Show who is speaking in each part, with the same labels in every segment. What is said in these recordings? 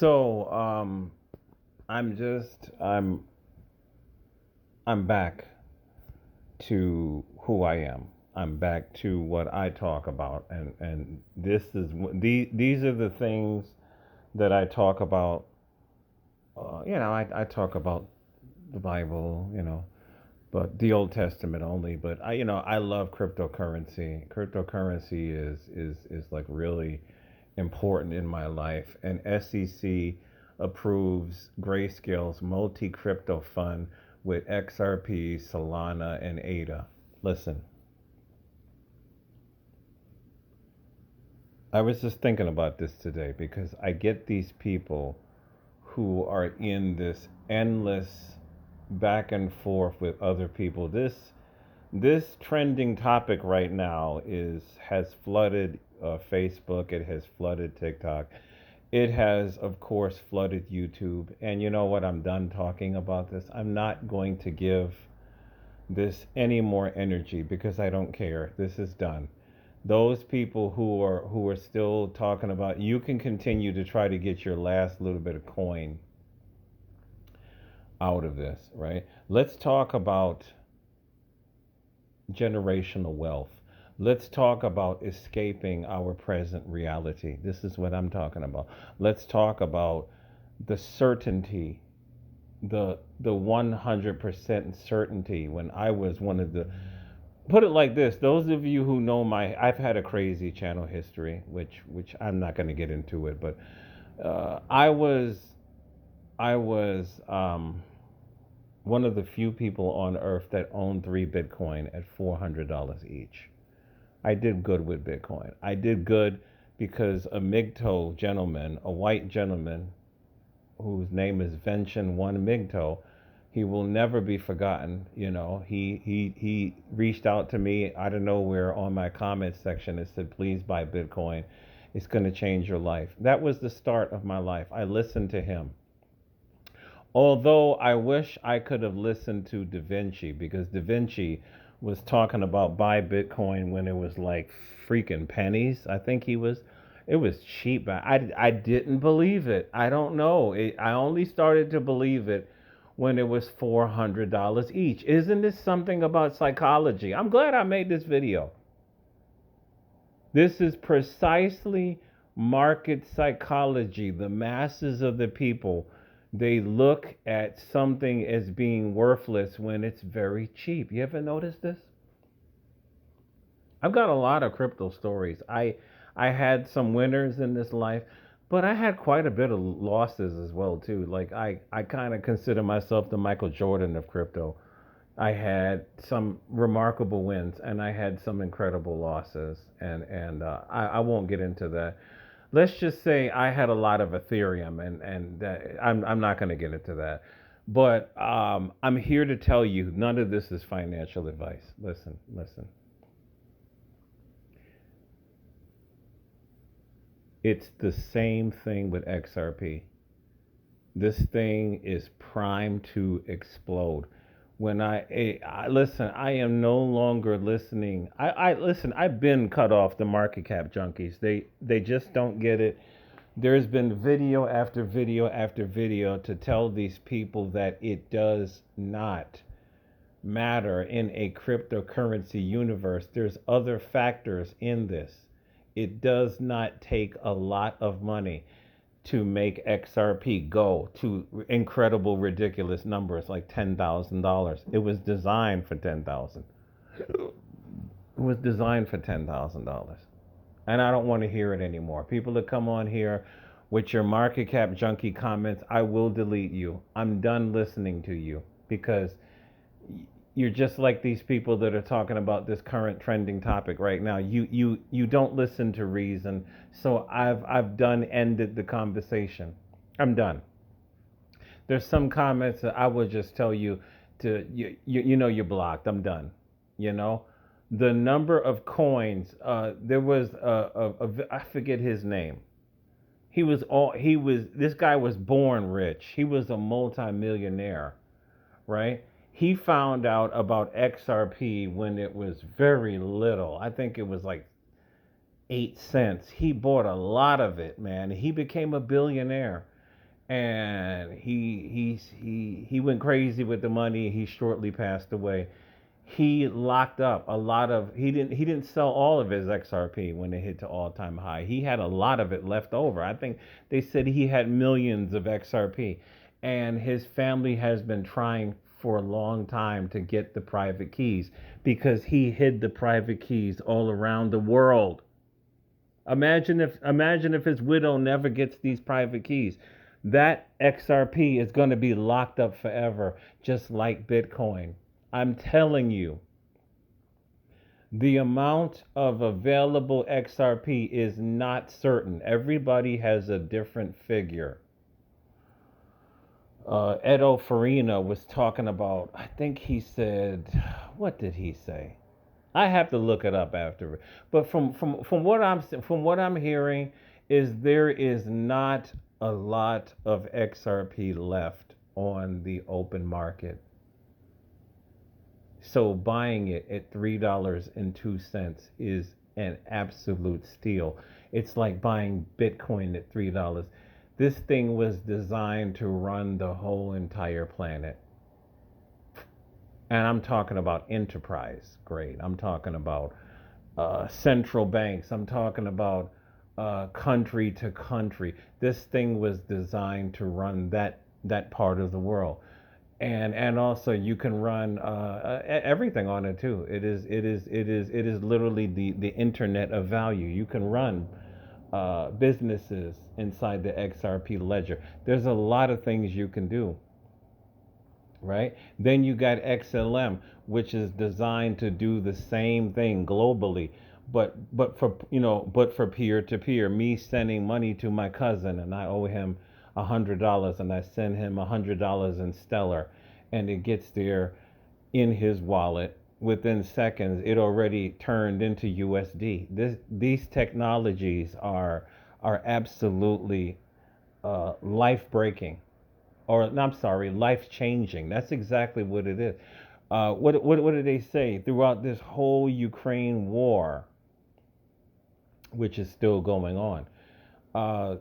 Speaker 1: So, I'm just I'm back to who I am. I'm back to what I talk about, and these are the things that I talk about. I talk about the Bible, but the Old Testament only. But I love cryptocurrency. Cryptocurrency is like really important in my life. And SEC approves Grayscale's multi crypto fund with XRP, Solana, and ADA. Listen, I was just thinking about this today because I get these people who are in this endless back and forth with other people. This trending topic right now is has flooded Facebook. It has flooded TikTok. It has, of course, flooded YouTube. And you know what? I'm done talking about this. I'm not going to give this any more energy because I don't care. This is done. Those people who are still talking about, you can continue to try to get your last little bit of coin out of this, right? Let's talk about generational wealth. Let's talk about escaping our present reality. This is what I'm talking about. Let's talk about the certainty, the 100% certainty. When I was one of the, put it like this, those of you who know I've had a crazy channel history, which I'm not going to get into it, but I was one of the few people on earth that owned 3 Bitcoin at $400 each. I did good with Bitcoin. I did good because a MGTOW gentleman, a white gentleman whose name is Vention One MGTOW, he will never be forgotten. He reached out to me out of nowhere on my comment section and said, "Please buy Bitcoin. It's going to change your life." That was the start of my life. I listened to him. Although I wish I could have listened to Da Vinci because Da Vinci was talking about buy Bitcoin when it was like freaking pennies. I think it was cheap. I didn't believe it. I don't know. I only started to believe it when it was $400 each. Isn't this something about psychology? I'm glad I made this video. This is precisely market psychology. The masses of the people, they look at something as being worthless when it's very cheap. You ever notice this? I've got a lot of crypto stories. I had some winners in this life, but I had quite a bit of losses as well too. Like I kind of consider myself the Michael Jordan of crypto. I had some remarkable wins and I had some incredible losses, and I won't get into that. Let's just say I had a lot of Ethereum, and that, I'm not going to get into that. But I'm here to tell you, none of this is financial advice. Listen, listen. It's the same thing with XRP. This thing is primed to explode. When I listen, I am no longer listening. I listen. I've been cut off the market cap junkies. They just don't get it. There's been video after video after video to tell these people that it does not matter in a cryptocurrency universe. There's other factors in this. It does not take a lot of money to make XRP go to incredible, ridiculous numbers like $10,000. It was designed for 10,000. It was designed for $10,000. And I don't want to hear it anymore. People that come on here with your market cap junkie comments, I will delete you. I'm done listening to you because you're just like these people that are talking about this current trending topic right now. You don't listen to reason. So I've done ended the conversation. I'm done. There's some comments that I would just tell you to you're blocked. I'm done. You know, the number of coins. There was I forget his name. This guy was born rich. He was a multimillionaire, right? He found out about XRP when it was very little. I think it was like 8 cents. He bought a lot of it, man. He became a billionaire. and he went crazy with the money. He shortly passed away. He locked up a lot of he didn't sell all of his XRP when it hit to all-time high. He had a lot of it left over. I think they said he had millions of XRP, and his family has been trying for a long time to get the private keys because he hid the private keys all around the world. Imagine if his widow never gets these private keys. That XRP is going to be locked up forever, just like Bitcoin. I'm telling you, the amount of available XRP is not certain. Everybody has a different figure. Edo Farina was talking about, I think he said, what did he say? I have to look it up after. But from what I'm hearing is there is not a lot of XRP left on the open market. So buying it at $3.02 is an absolute steal. It's like buying Bitcoin at $3. This thing was designed to run the whole entire planet. And I'm talking about enterprise grade. I'm talking about central banks. I'm talking about country to country. This thing was designed to run that part of the world, and also you can run everything on it too. It is literally the internet of value. You can run businesses inside the XRP ledger. There's a lot of things you can do, right? Then you got XLM, which is designed to do the same thing globally, but for peer to peer. Me sending money to my cousin, and I owe him $100, and I send him $100 in Stellar, and it gets there in his wallet within seconds. It already turned into USD. These technologies are absolutely life breaking, or no, I'm sorry, life changing. That's exactly what it is. What did they say throughout this whole Ukraine war, which is still going on? Uh,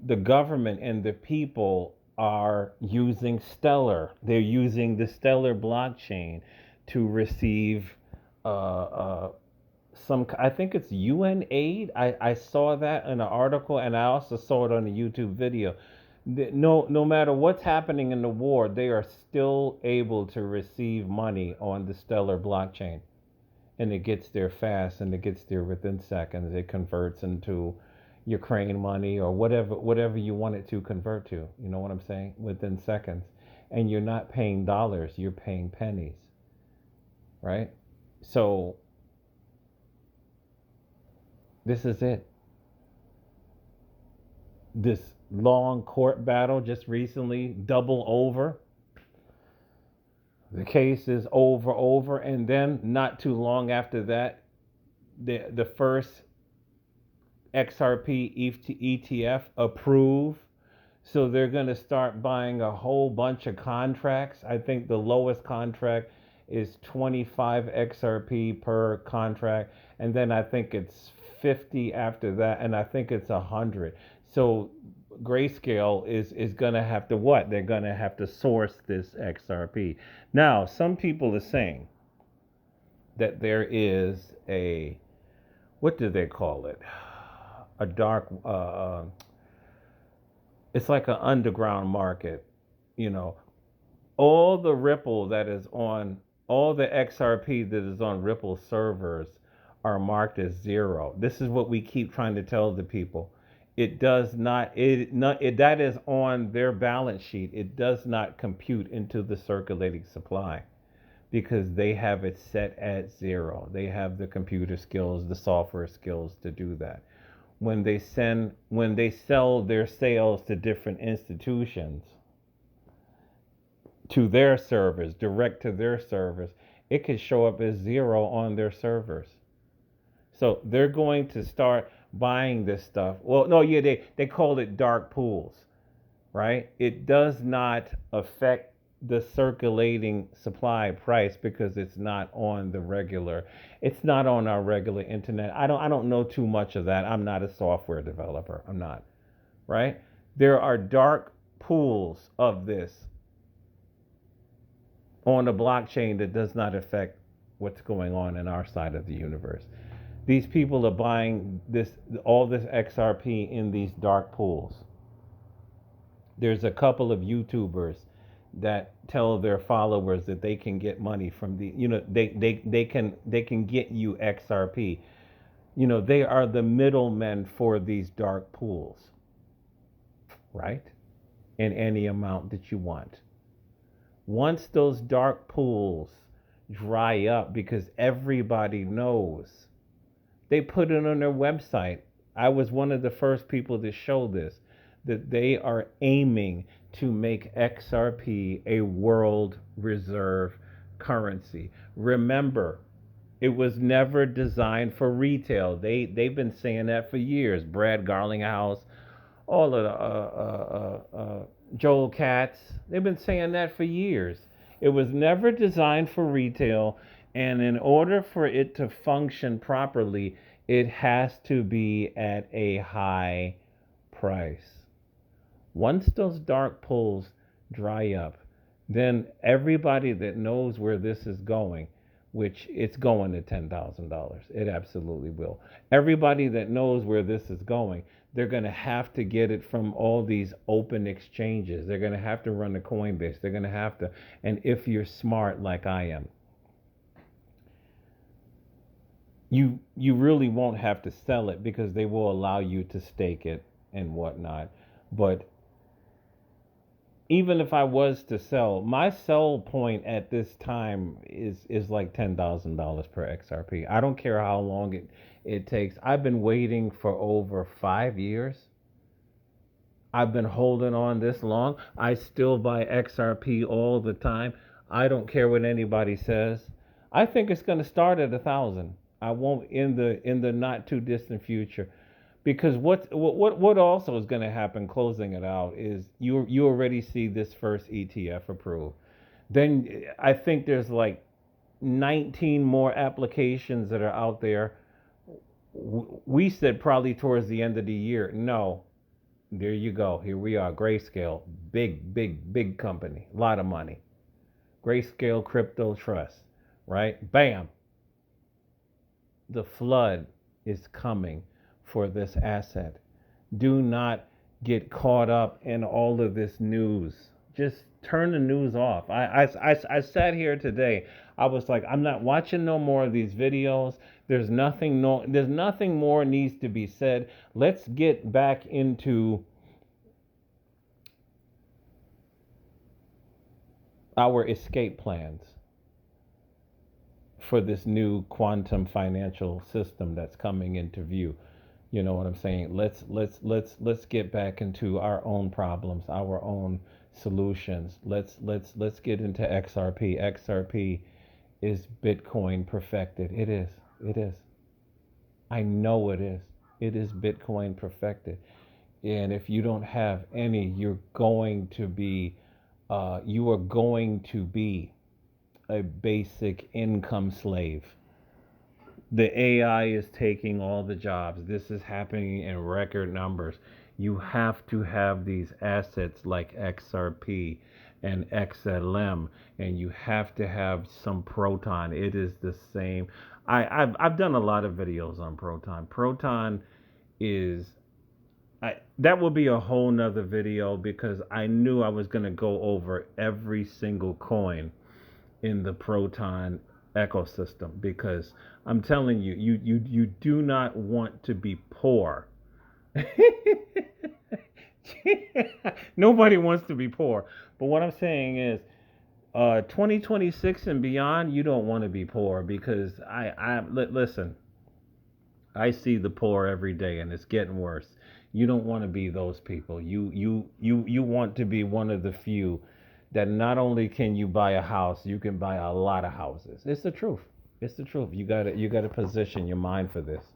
Speaker 1: the government and the people are using Stellar. They're using the Stellar blockchain to receive some. I think it's UN aid. I saw that in an article, and I also saw it on a YouTube video. No matter what's happening in the war, they are still able to receive money on the Stellar blockchain, and it gets there fast, and it gets there within seconds. It converts into Ukraine money or whatever you want it to convert to. You know what I'm saying? Within seconds, and you're not paying dollars, you're paying pennies, right? So this is it. This long court battle just recently double over. The case is over, and then not too long after that, the first XRP ETF approved. So they're going to start buying a whole bunch of contracts. I think the lowest contract is 25 XRP per contract, and then I think it's 50 after that, and I think it's 100. So Grayscale is going to have to what? They're going to have to source this XRP. Now, some people are saying that there is a, what do they call it? A dark, it's like an underground market. You know, all the Ripple that is on, all the XRP that is on Ripple servers are marked as zero. This is what we keep trying to tell the people. It does not, that is on their balance sheet. It does not compute into the circulating supply because they have it set at zero. They have the computer skills, the software skills to do that. When they sell their sales to different institutions, to their servers, direct to their servers, it could show up as zero on their servers. So they're going to start buying this stuff. Well, no, yeah, they call it dark pools, right? It does not affect the circulating supply price because it's not on our regular internet. I don't know too much of that. I'm not a software developer. I'm not, right? There are dark pools of this on a blockchain that does not affect what's going on in our side of the universe. These people are buying all this XRP in these dark pools. There's a couple of YouTubers that tell their followers that they can get money from they can get you XRP. They are the middlemen for these dark pools, right? In any amount that you want. Once those dark pools dry up, because everybody knows, they put it on their website. I was one of the first people to show this, that they are aiming to make XRP a world reserve currency. Remember, it was never designed for retail. They've been saying that for years. Brad Garlinghouse, all of the Joel Katz, they've been saying that for years. It was never designed for retail, and in order for it to function properly, it has to be at a high price. Once those dark pools dry up, then everybody that knows where this is going, which it's going to $10,000, it absolutely will. Everybody that knows where this is going, they're going to have to get it from all these open exchanges. They're going to have to run the Coinbase. They're going to have to, and if you're smart like I am, you really won't have to sell it, because they will allow you to stake it and whatnot. But even if I was to sell, my sell point at this time is like $10,000 per XRP. I don't care how long it takes. I've been waiting for over 5 years. I've been holding on this long. I still buy XRP all the time. I don't care what anybody says. I think it's going to start at 1,000. I won't in the not too distant future. Because what also is going to happen, closing it out, is you already see this first ETF approved. Then I think there's like 19 more applications that are out there. We said probably towards the end of the year. No, there you go. Here we are. Grayscale, big company, a lot of money. Grayscale Crypto Trust, right? Bam. The flood is coming for this asset. Do not get caught up in all of this news. Just turn the news off. I sat here today. I was like, I'm not watching no more of these videos. There's nothing more needs to be said. Let's get back into our escape plans for this new quantum financial system that's coming into view. You know what I'm saying? Let's get back into our own problems, our own solutions. Let's get into XRP. XRP is Bitcoin perfected. It is. It is. I know it is. It is Bitcoin perfected. And if you don't have any, you are going to be a basic income slave. The AI is taking all the jobs. This is happening in record numbers. You have to have these assets like XRP and XLM, and you have to have some Proton. It is the same. I've done a lot of videos on Proton. Proton is, that will be a whole nother video, because I knew I was going to go over every single coin in the Proton ecosystem, because I'm telling you, you do not want to be poor. Nobody wants to be poor. But what I'm saying is, 2026 and beyond, you don't want to be poor, because listen, I see the poor every day, and it's getting worse. You don't want to be those people. You want to be one of the few that not only can you buy a house, you can buy a lot of houses. It's the truth. It's the truth. You gotta position your mind for this.